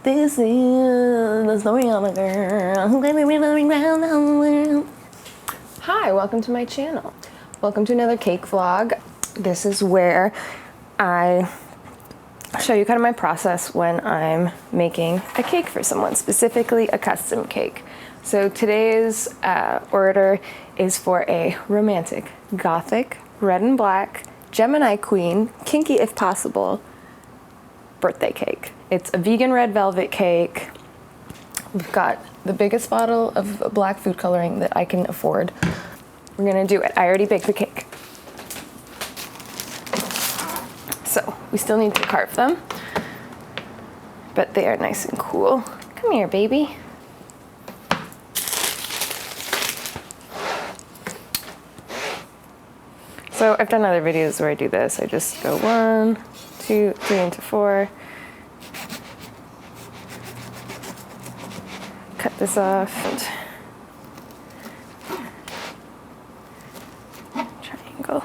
This is the story of a girl who came around the world. Hi, welcome to my channel. Welcome to another cake vlog. This is where I show you kind of my process when I'm making a cake for someone, specifically a custom cake. So today's order is for a romantic, gothic, red and black, Gemini queen, kinky if possible, birthday cake. It's a vegan red velvet cake. We've got the biggest bottle of black food coloring that I can afford. We're gonna do it. I already baked the cake. So we still need to carve them, but they are nice and cool. Come here, baby. So I've done other videos where I do this. I just go 1, 2, 3 into 4. Cut this off. Triangle.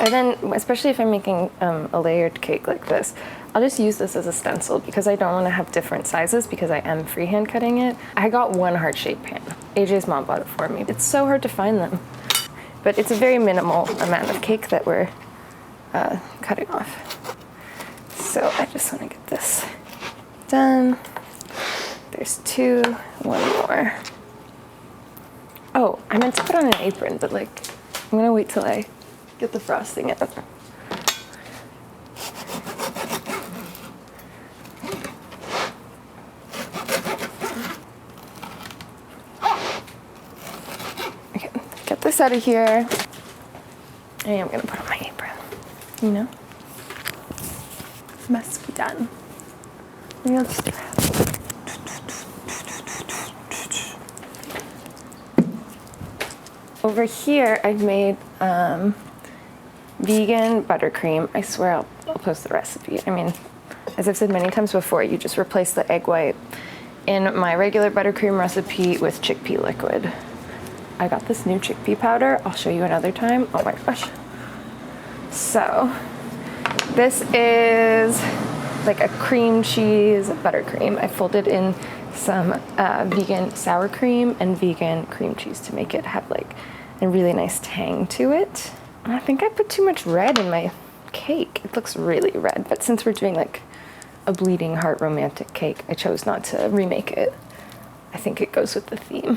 And then, especially if I'm making a layered cake like this, I'll just use this as a stencil because I don't want to have different sizes because I am freehand cutting it. I got one heart-shaped pan. AJ's mom bought it for me. It's so hard to find them. But it's a very minimal amount of cake that we're cutting off. So I just want to get this done. There's 2, 1 more. Oh, I meant to put on an apron, but like, I'm gonna wait till I get the frosting out. Okay, get this out of here. I am gonna put on my apron, you know? Must be done. Maybe I'll just grab. Over here, I've made vegan buttercream. I swear I'll post the recipe. I mean, as I've said many times before, you just replace the egg white in my regular buttercream recipe with chickpea liquid. I got this new chickpea powder. I'll show you another time. Oh my gosh. So, this is like a cream cheese buttercream. I folded in some vegan sour cream and vegan cream cheese to make it have like a really nice tang to it. I think I put too much red in my cake. It looks really red, but since we're doing like a bleeding heart romantic cake, I chose not to remake it. I think it goes with the theme.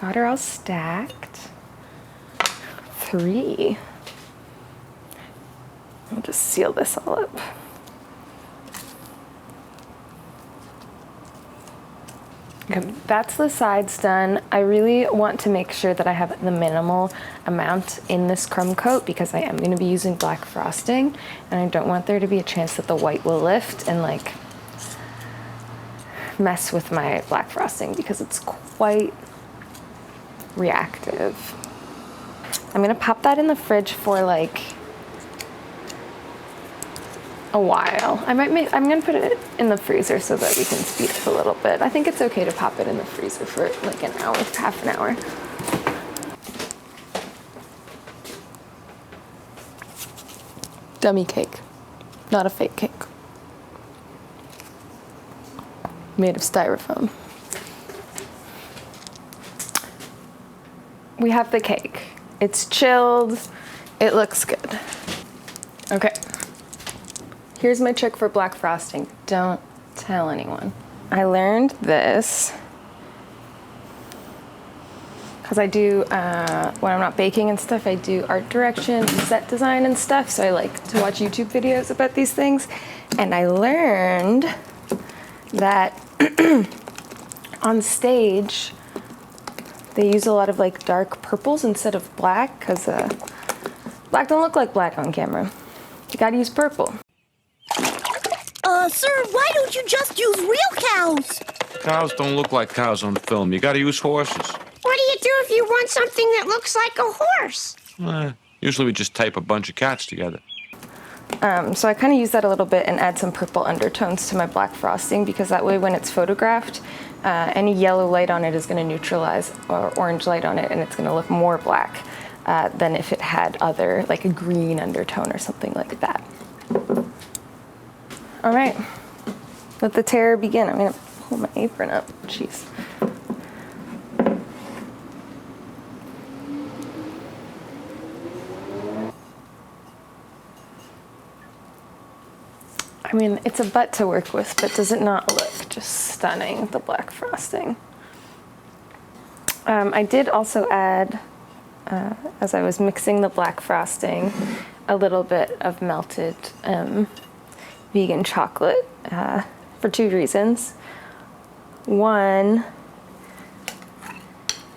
Got her all stacked. 3. I'll just seal this all up. Okay, that's the sides done. I really want to make sure that I have the minimal amount in this crumb coat because I am going to be using black frosting and I don't want there to be a chance that the white will lift and like mess with my black frosting because it's quite reactive. I'm going to pop that in the fridge for like a while. I'm gonna put it in the freezer so that we can speed up a little bit. I think it's okay to pop it in the freezer for like an hour, half an hour. Dummy cake, not a fake cake. Made of styrofoam. We have the cake. It's chilled. It looks good. Okay. Here's my trick for black frosting. Don't tell anyone. I learned this because I do, when I'm not baking and stuff, I do art direction and set design and stuff. So I like to watch YouTube videos about these things. And I learned that on stage, they use a lot of like dark purples instead of black because black don't look like black on camera. You gotta use purple. Sir, why don't you just use real cows? Cows don't look like cows on film. You gotta use horses. What do you do if you want something that looks like a horse? Usually we just tape a bunch of cats together. So I kind of use that a little bit and add some purple undertones to my black frosting because that way when it's photographed, any yellow light on it is going to neutralize or orange light on it and it's going to look more black than if it had other, like a green undertone or something like that. All right, Let the terror begin. I'm gonna pull my apron up. Jeez. I mean, it's a butt to work with, but does it not look just stunning, the black frosting? I did also add, as I was mixing the black frosting, a little bit of melted vegan chocolate for two reasons. One,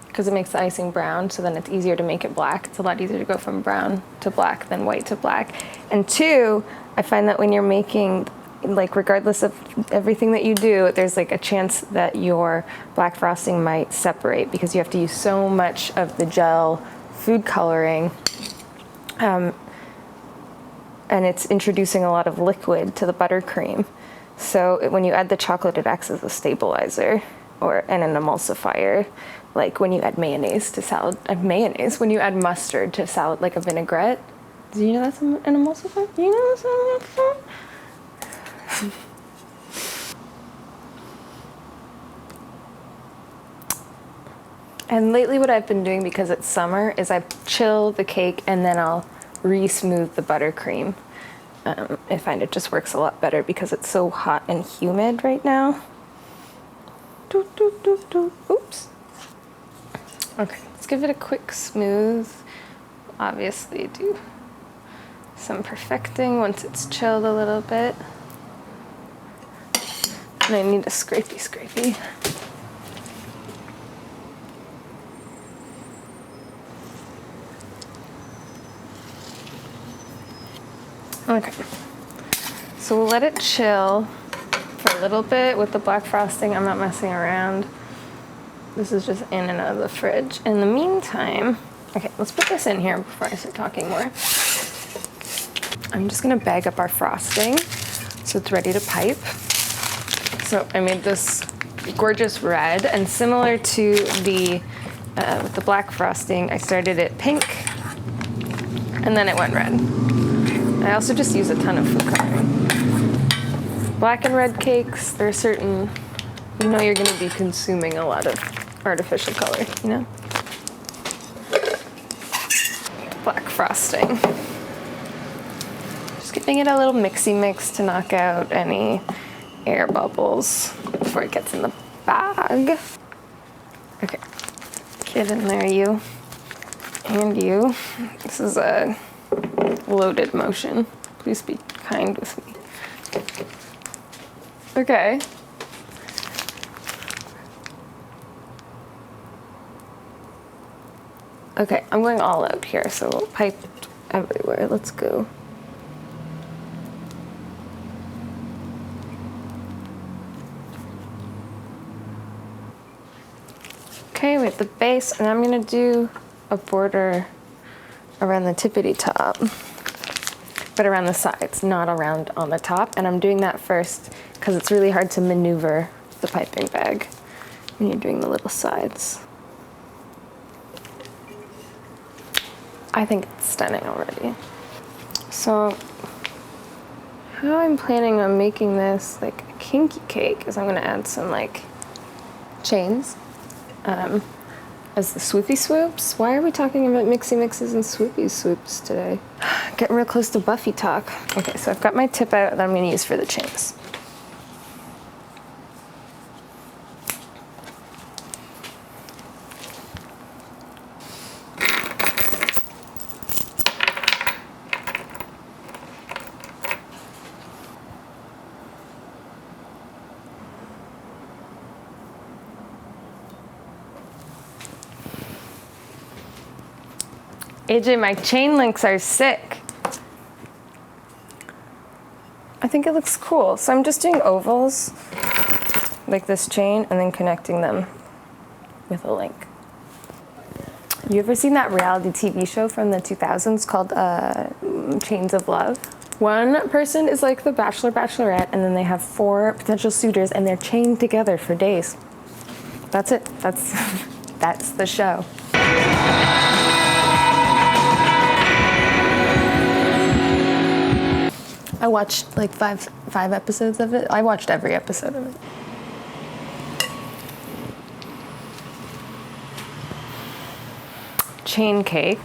because it makes the icing brown, so then it's easier to make it black. It's a lot easier to go from brown to black than white to black. And two, I find that when you're making, like, regardless of everything that you do, there's like a chance that your black frosting might separate because you have to use so much of the gel food coloring, and it's introducing a lot of liquid to the buttercream. So when you add the chocolate, it acts as a stabilizer and an emulsifier. Like when you add mayonnaise to salad, when you add mustard to salad, like a vinaigrette. Do you know that's an emulsifier? Do you know that's an emulsifier? And lately what I've been doing, because it's summer, is I chill the cake and then I'll re-smooth the buttercream. I find it just works a lot better because it's so hot and humid right now. Oops. Okay, let's give it a quick smooth. Obviously do some perfecting once it's chilled a little bit. And I need a scrapey. Okay, so we'll let it chill for a little bit with the black frosting. I'm not messing around. This is just in and out of the fridge. In the meantime, okay, let's put this in here before I start talking more. I'm just gonna bag up our frosting so it's ready to pipe. So I made this gorgeous red, and similar to with the black frosting, I started it pink and then it went red. I also just use a ton of food coloring. Black and red cakes, there are certain, you know you're gonna be consuming a lot of artificial color, you know? Black frosting. Just giving it a little mixy mix to knock out any air bubbles before it gets in the bag. Okay, get in there, you. And you. This is a loaded motion. Please be kind with me. Okay. Okay, I'm going all out here, so we'll pipe everywhere. Let's go. Okay, we have the base, and I'm gonna do a border around the tippity top, but around the sides, not around on the top. And I'm doing that first because it's really hard to maneuver the piping bag when you're doing the little sides. I think it's stunning already. So how I'm planning on making this like a kinky cake is I'm gonna add some like chains as the swoopy swoops. Why are we talking about mixy mixes and swoopy swoops today? Getting real close to Buffy talk. Okay, so I've got my tip out that I'm gonna use for the chains. AJ, my chain links are sick. I think it looks cool. So I'm just doing ovals, like this chain, and then connecting them with a link. You ever seen that reality TV show from the 2000s called Chains of Love? One person is like the bachelor, bachelorette, and then they have 4 potential suitors, and they're chained together for days. That's it. That's the show. I watched like five episodes of it. I watched every episode of it. Chain cake.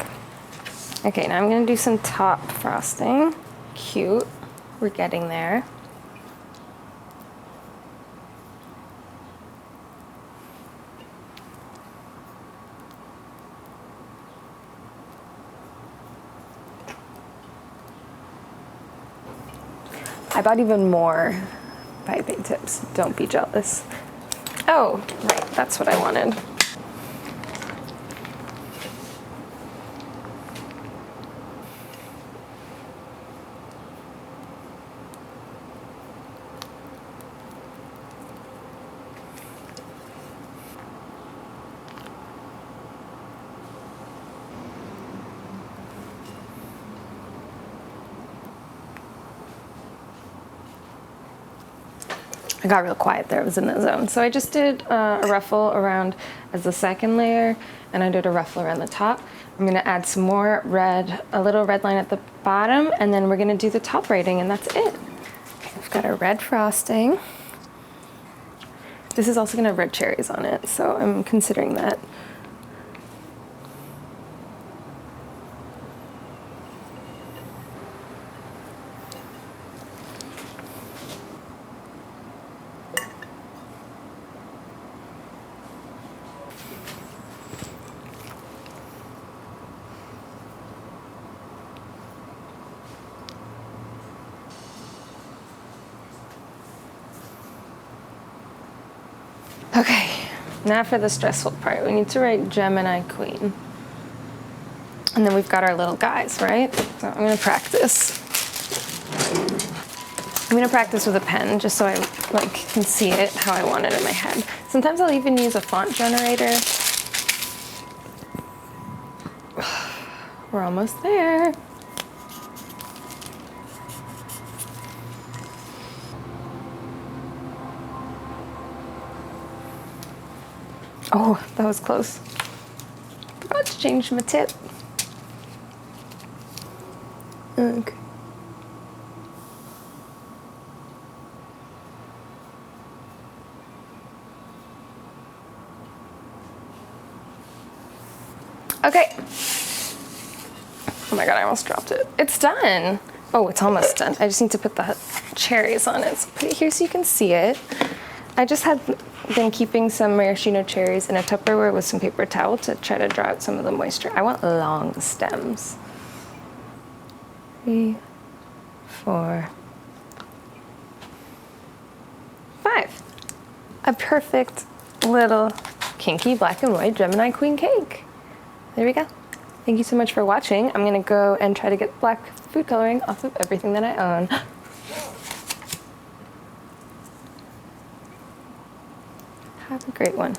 Okay, now I'm gonna do some top frosting. Cute. We're getting there. I bought even more piping tips. Don't be jealous. Oh, right, that's what I wanted. I got real quiet there, I was in the zone. So I just did a ruffle around as the second layer, and I did a ruffle around the top. I'm gonna add some more red, a little red line at the bottom, and then we're gonna do the top writing, and that's it. Okay, I've got a red frosting. This is also gonna have red cherries on it, so I'm considering that. Okay, now for the stressful part. We need to write Gemini Queen. And then we've got our little guys, right? So I'm gonna practice. I'm gonna practice with a pen just so I can see it how I want it in my head. Sometimes I'll even use a font generator. We're almost there. Oh, that was close. Forgot to change my tip. Okay. Okay. Oh my god, I almost dropped it. It's done. Oh, it's almost done. I just need to put the cherries on it. So put it here so you can see it. I just had been keeping some maraschino cherries in a Tupperware with some paper towel to try to draw out some of the moisture. I want long stems. 3, 4, 5. A perfect little kinky black and white Gemini Queen cake. There we go. Thank you so much for watching. I'm gonna go and try to get black food coloring off of everything that I own. Have a great one.